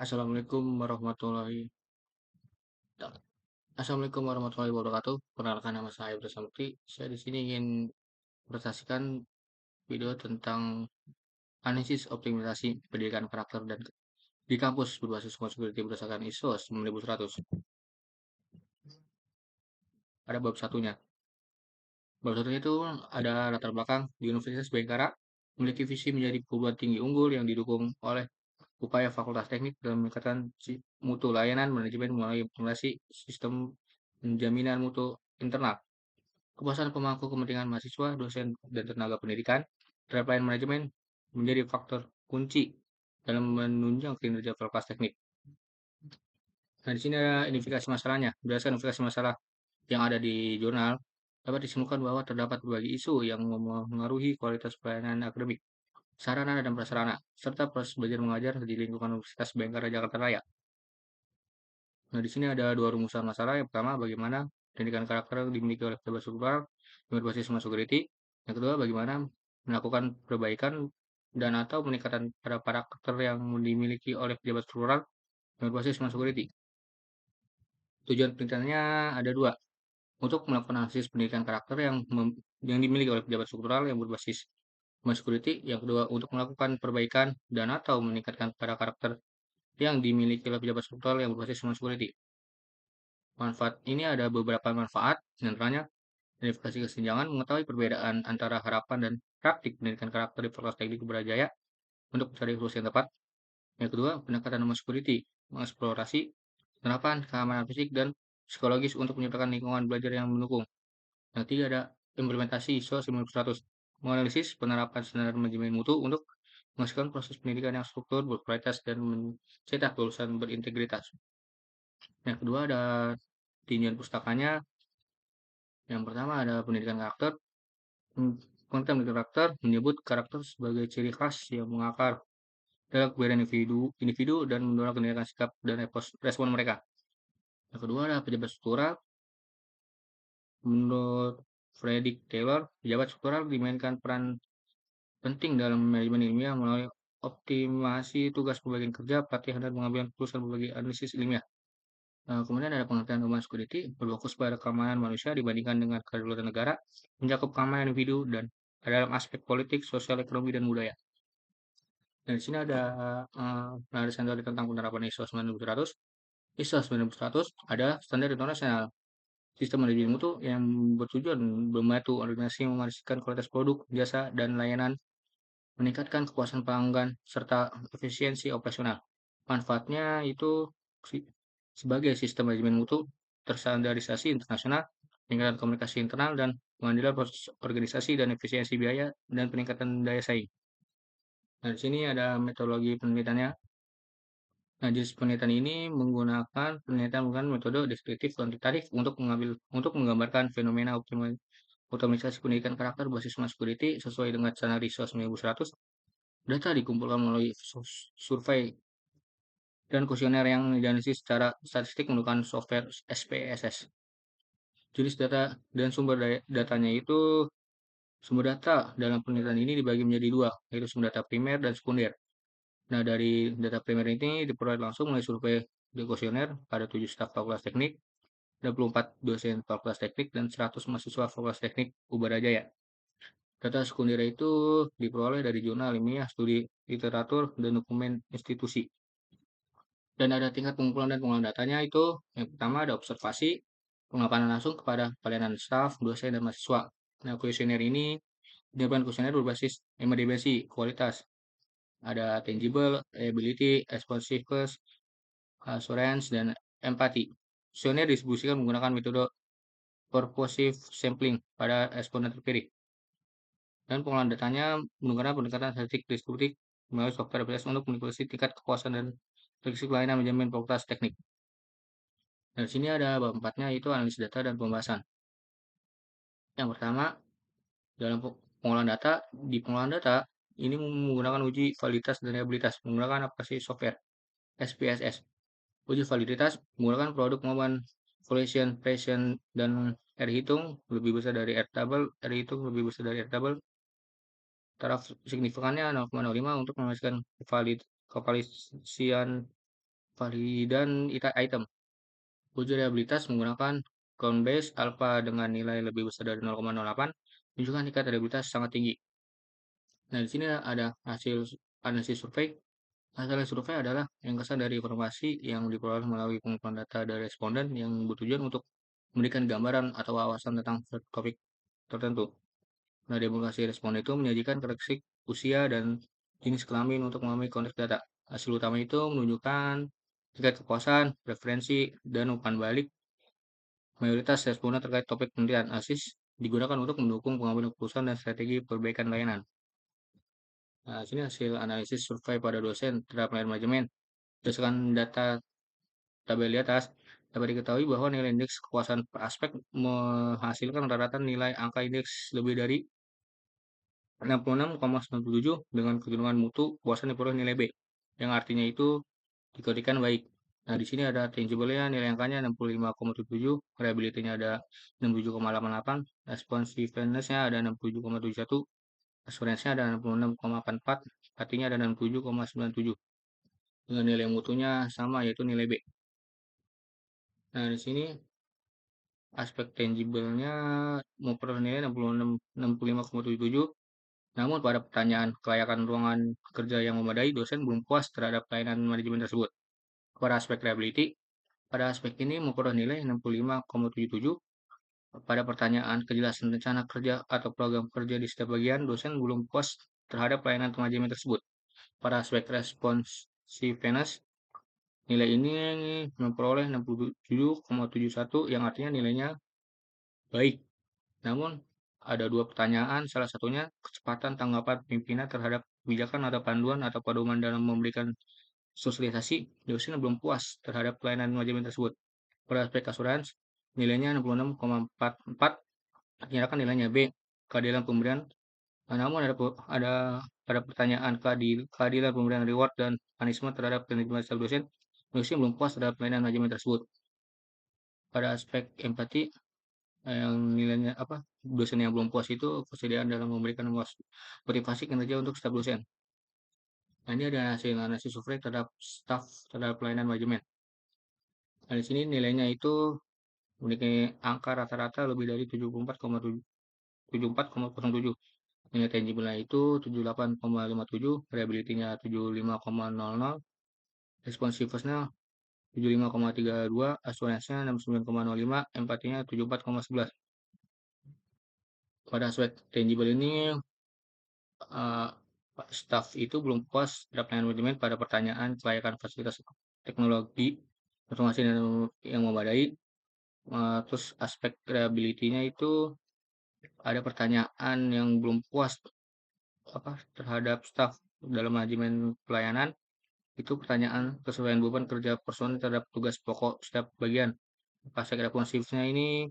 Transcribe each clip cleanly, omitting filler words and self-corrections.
Assalamualaikum warahmatullahi Assalamualaikum warahmatullahi wabarakatuh. Perkenalkan nama saya Ibrahim Samukti. Saya di sini ingin presentasikan video tentang analisis optimalisasi pendidikan karakter dan di kampus berbasis security berdasarkan ISO 9100. Ada bab satunya. Bab satunya itu ada latar belakang di Universitas Bhayangkara memiliki visi menjadi perguruan tinggi unggul yang didukung oleh upaya Fakultas Teknik dalam meningkatkan mutu layanan manajemen melalui optimalisasi sistem penjaminan mutu internal. Kepuasan pemangku kepentingan mahasiswa, dosen, dan tenaga pendidikan terhadap pelayanan manajemen menjadi faktor kunci dalam menunjang kinerja fakultas teknik. Nah, di sini ada identifikasi masalahnya. Berdasarkan identifikasi masalah yang ada di jurnal, dapat disimpulkan bahwa terdapat berbagai isu yang mempengaruhi kualitas pelayanan akademik, sarana dan prasarana, serta proses belajar mengajar di lingkungan Universitas Bhayangkara Jakarta Raya. Nah, di sini ada dua rumusan masalah. Yang pertama, bagaimana pendidikan karakter yang dimiliki oleh pejabat struktural yang berbasis security. Yang kedua, bagaimana melakukan perbaikan dan atau peningkatan pada karakter yang dimiliki oleh pejabat struktural yang berbasis security. Tujuan penelitiannya ada dua. Untuk melakukan analisis pendidikan karakter yang dimiliki oleh pejabat struktural yang berbasis security. Yang kedua, untuk melakukan perbaikan dan atau meningkatkan pada karakter yang dimiliki oleh pejabat struktural yang berbasis security. Manfaat ini ada beberapa manfaat, di antaranya verifikasi kesenjangan, mengetahui perbedaan antara harapan dan praktik pendidikan karakter di Fakultas Teknik Uberajaya untuk mencari solusi yang tepat. Yang kedua, pendekatan nomor security, mengeksplorasi penerapan keamanan fisik dan psikologis untuk menciptakan lingkungan belajar yang mendukung. Yang ketiga ada implementasi ISO 9100, menganalisis penerapan standar manajemen mutu untuk menghasilkan proses pendidikan yang struktur, berkualitas, dan mencetak lulusan berintegritas. Yang kedua ada tinjauan pustakanya. Yang pertama ada pendidikan karakter. Penelitian pendidikan karakter menyebut karakter sebagai ciri khas yang mengakar dalam kepribadian individu dan mendorong tindakan sikap dan respon mereka. Yang kedua adalah pejabat struktural. Menurut Frederick Taylor, pejabat struktural dimainkan peran penting dalam manajemen ilmiah melalui optimasi tugas pembagian kerja, pelatihan, dan pengambilan keputusan berbagai analisis ilmiah. Kemudian ada pengertian Homeland Security, berfokus pada keamanan manusia dibandingkan dengan kedaulatan negara, mencakup keamanan individu dan dalam aspek politik, sosial, ekonomi, dan budaya. Dan di sini ada penjelasan tentang penerapan ISO 9100. ISO 9100 ada standar internasional sistem manajemen mutu yang bertujuan membantu organisasi memastikan kualitas produk, jasa, dan layanan, meningkatkan kepuasan pelanggan, serta efisiensi operasional. Manfaatnya itu sebagai sistem manajemen mutu terstandarisasi internasional, peningkatan komunikasi internal dan pengandilan proses organisasi dan efisiensi biaya dan peningkatan daya saing. Nah, di sini ada metodologi penelitiannya. Nah, jenis penelitian ini menggunakan penelitian menggunakan metode deskriptif kuantitatif untuk menggambarkan fenomena optimalisasi pendidikan karakter berbasis security sesuai dengan standar ISO 9100. Data dikumpulkan melalui survei dan kuesioner yang dianalisis secara statistik menggunakan software SPSS. Jenis data dan datanya itu sumber data dalam penelitian ini dibagi menjadi dua, yaitu sumber data primer dan sekunder. Nah, dari data primer ini diperoleh langsung melalui survei di kuesioner pada 7 staf Fakultas Teknik, 24 dosen Fakultas Teknik, dan 100 mahasiswa Fakultas Teknik Ubarajaya. Data sekunder itu diperoleh dari jurnal ilmiah, studi literatur, dan dokumen institusi. Dan ada tingkat pengumpulan dan pengolahan datanya itu, yang pertama ada observasi, pengamatan langsung kepada pelayanan staf, dosen, dan mahasiswa. Nah, kuesioner ini dilakukan kuesioner berbasis 5 dimensi kualitas. Ada tangible, ability, responsiveness, assurance, dan empati. Kuesioner distribusikan menggunakan metode purposive sampling pada responden terpilih. Dan pengolahan datanya menggunakan pendekatan statistik distributif melalui software APS untuk manipulasi tingkat kepuasan dan fleksi layanan manajemen fakultas teknik. Dan di sini ada bab 4-nya yaitu analisis data dan pembahasan. Yang pertama, dalam pengolahan data, di pengolahan data ini menggunakan uji validitas dan reliabilitas menggunakan aplikasi software SPSS. Uji validitas menggunakan produk maupun Collision, Pression, dan R hitung lebih besar dari R double, R hitung lebih besar dari R double. Taraf signifikannya 0,05 untuk memastikan kevalisian kevalidan item. Uji reliabilitas menggunakan count-based alpha dengan nilai lebih besar dari 0,08 menunjukkan tingkat reliabilitas sangat tinggi. Nah, di sini ada hasil analisis survei. Hasil survei adalah ringkasan dari informasi yang diperoleh melalui pengumpulan data dari responden yang bertujuan untuk memberikan gambaran atau wawasan tentang topik tertentu. Nah, demografisi responden itu menyajikan karakteristik usia dan jenis kelamin untuk memahami konteks data. Hasil utama itu menunjukkan tingkat kepuasan, preferensi, dan umpan balik mayoritas responden terkait topik penelitian. ASIS digunakan untuk mendukung pengambilan keputusan dan strategi perbaikan layanan. Nah, sini hasil analisis survei pada dosen terhadap layar manajemen. Berdasarkan data tabel di atas, dapat diketahui bahwa nilai indeks kepuasan per aspek menghasilkan rata-rata nilai angka indeks lebih dari 66,97 dengan kecenderungan mutu kepuasan diperoleh nilai B, yang artinya itu dikategorikan baik. Nah, di sini ada tangible-nya nilai angkanya 65,77, reliability-nya ada 67,88, responsiveness-nya ada 67,71, assurance-nya ada 66,84, artinya ada 67,97. Dengan nilai mutunya sama yaitu nilai B. Nah, di sini aspek tangible-nya memperoleh nilai 65,77. Namun pada pertanyaan kelayakan ruangan kerja yang memadai, dosen belum puas terhadap pelayanan manajemen tersebut. Pada aspek reliability, pada aspek ini memperoleh nilai 65,77. Pada pertanyaan kejelasan rencana kerja atau program kerja di setiap bagian, dosen belum puas terhadap pelayanan manajemen tersebut. Pada aspek responsiveness, nilai ini memperoleh 67,71 yang artinya nilainya baik. Namun, ada dua pertanyaan, salah satunya kecepatan tanggapan pimpinan terhadap kebijakan atau panduan atau pedoman dalam memberikan sosialisasi, dosen belum puas terhadap pelayanan manajemen tersebut. Pada aspek asuransi, nilainya 66,44, dinyatakan nilainya B, keadilan pemberian. Namun ada pada pertanyaan keadilan pemberian reward dan punishment terhadap kinerja dosen, dosen belum puas terhadap pelayanan manajemen tersebut. Pada aspek empati, yang nilainya apa, dosen yang belum puas itu kesediaan dalam memberikan motivasi kinerja untuk staf dosen. Nah, ini ada hasil analisis survei terhadap staf terhadap pelayanan manajemen. Nah, di sini nilainya itu memiliki angka rata-rata lebih dari 74,07. Nilai tangible-nya itu 78,57, reliability-nya 75,00, responsiveness-nya 75,32, assurance-nya 69,05, empatinya 74,11. Pada aspek tangible ini, uh, staf itu belum puas terhadap pelayanan manajemen pada pertanyaan kelayakan fasilitas teknologi informasi yang memadai. Terus aspek reliability-nya itu ada pertanyaan yang belum puas terhadap staf dalam manajemen pelayanan. Itu pertanyaan kesesuaian beban kerja personil terhadap tugas pokok setiap bagian. Aspek responsifnya ini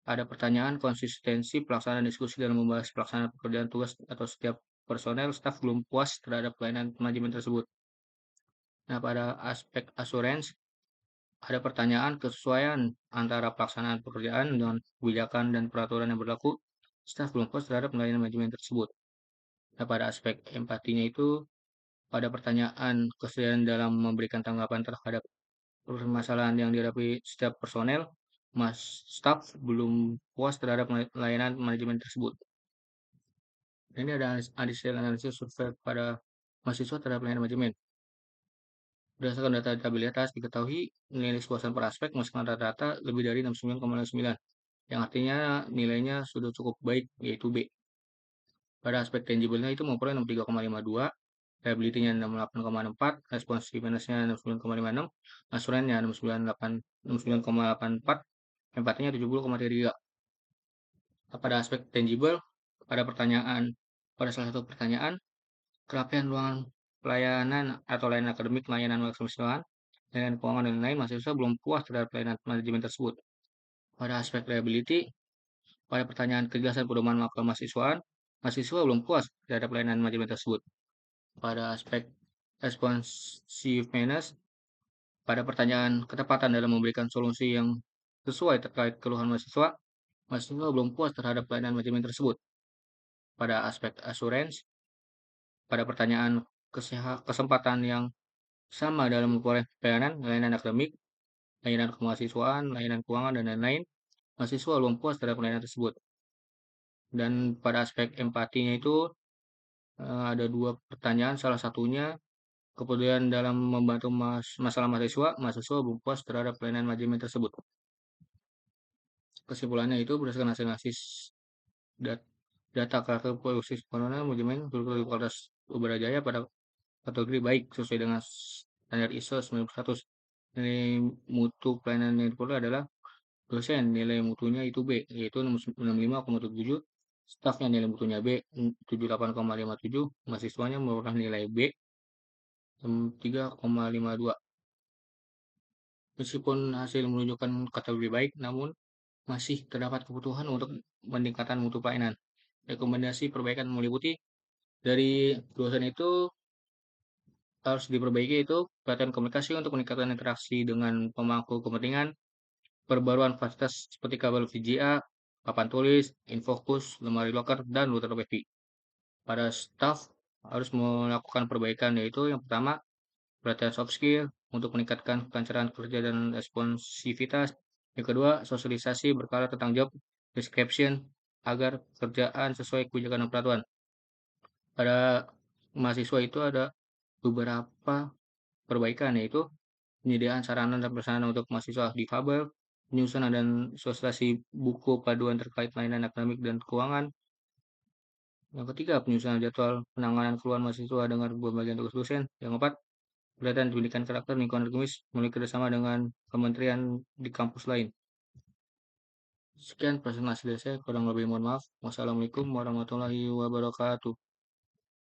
ada pertanyaan konsistensi pelaksanaan diskusi dalam membahas pelaksanaan pekerjaan tugas atau setiap personel staf belum puas terhadap pelayanan manajemen tersebut. Nah, pada aspek assurance, ada pertanyaan kesesuaian antara pelaksanaan pekerjaan dengan kebijakan dan peraturan yang berlaku. Staf belum puas terhadap pelayanan manajemen tersebut. Nah, pada aspek empatinya itu, pada pertanyaan kesediaan dalam memberikan tanggapan terhadap permasalahan yang dihadapi setiap personel, staf belum puas terhadap layanan manajemen tersebut. Ini ada hasil analisis survei pada mahasiswa terhadap layanan manajemen. Berdasarkan data tabel di atas, diketahui nilai kepuasan per aspek menghasilkan rata-rata lebih dari 69,9, yang artinya nilainya sudah cukup baik, yaitu B. Pada aspek tangible-nya itu memperoleh 63,52, reliability-nya 68,64, responsiveness-nya 69,56, assurance-nya 69,84, empatinya 70,3. Pada aspek tangible, pada salah satu pertanyaan, kerapian ruangan pelayanan atau layanan akademik, layanan kemahasiswaan, layanan keuangan dan lain-lain, mahasiswa belum puas terhadap pelayanan manajemen tersebut. Pada aspek reliability, pada pertanyaan kejelasan pedoman kemahasiswaan, mahasiswa belum puas terhadap pelayanan manajemen tersebut. Pada aspek responsiveness, pada pertanyaan ketepatan dalam memberikan solusi yang sesuai terkait keluhan mahasiswa, mahasiswa belum puas terhadap pelayanan manajemen tersebut. Pada aspek assurance, pada pertanyaan kesempatan yang sama dalam memperoleh pelayanan, layanan akademik, layanan kemahasiswaan, layanan keuangan, dan lain-lain. Mahasiswa belum puas terhadap layanan tersebut. Dan pada aspek empatinya itu ada dua pertanyaan, salah satunya kepedulian dalam membantu masalah mahasiswa, mahasiswa belum puas terhadap pelayanan manajemen tersebut. Kesimpulannya itu berdasarkan hasil analisis dat- data karakter polusi corona manajemen Fakultas Ubara Jaya pada kategori baik sesuai dengan standar ISO 9100. Nilai mutu pelayanan yang diperoleh adalah dosen nilai mutunya itu B, yaitu 65,77, stafnya nilai mutunya B 78,57, mahasiswanya memperoleh nilai B 3,52. Meskipun hasil menunjukkan kategori baik, namun masih terdapat kebutuhan untuk meningkatkan mutu pelayanan. Rekomendasi perbaikan meliputi dari dosen itu harus diperbaiki itu pelatihan komunikasi untuk meningkatkan interaksi dengan pemangku kepentingan, perbaruan fasilitas seperti kabel VGA, papan tulis, infokus, lemari loker, dan router WiFi. Pada staf harus melakukan perbaikan yaitu yang pertama pelatihan soft skill untuk meningkatkan kelancaran kerja dan responsivitas. Yang kedua, sosialisasi berkala tentang job description agar kerjaan sesuai kebijakan dan peraturan. Pada mahasiswa itu ada beberapa perbaikan yaitu penyediaan sarana dan prasarana untuk mahasiswa difabel, penyusunan dan sosialisasi buku paduan terkait layanan akademik dan keuangan. Yang ketiga, penyusunan jadwal penanganan keluhan mahasiswa dengan pembagian tugas dosen. Yang keempat, pelatihan pendidikan karakter lingkungan akademis melalui kerjasama dengan kementerian di kampus lain. Sekian presentasi dari saya, kurang lebih mohon maaf. Wassalamualaikum warahmatullahi wabarakatuh.